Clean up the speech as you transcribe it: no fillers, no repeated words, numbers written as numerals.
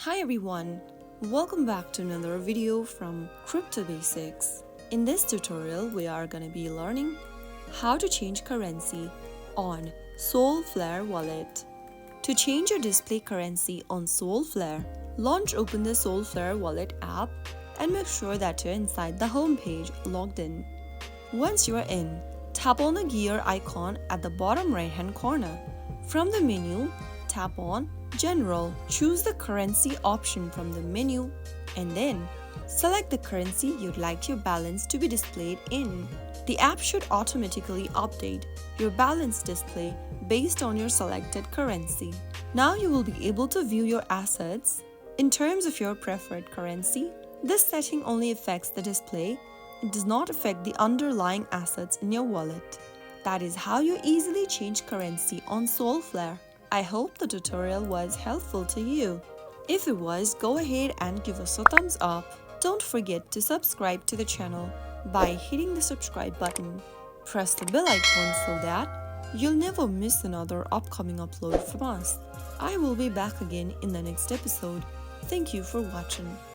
Hi everyone, welcome back to another video from Crypto Basics. In this tutorial, we are going to be learning how to change currency on Solflare wallet. To change your display currency on Solflare, open the Solflare wallet app and make sure that you're inside the home page logged in. Once you are in, tap on the gear icon at the bottom right hand corner. From the menu, tap on General. Choose the currency option from the menu and then select the currency you'd like your balance to be displayed in. The app should automatically update your balance display based on your selected currency. Now you will be able to view your assets in terms of your preferred currency. This setting only affects the display. It does not affect the underlying assets in your wallet. That is how you easily change currency on Solflare. I hope the tutorial was helpful to you. If it was, go ahead and give us a thumbs up. Don't forget to subscribe to the channel by hitting the subscribe button. Press the bell icon so that you'll never miss another upcoming upload from us. I will be back again in the next episode. Thank you for watching.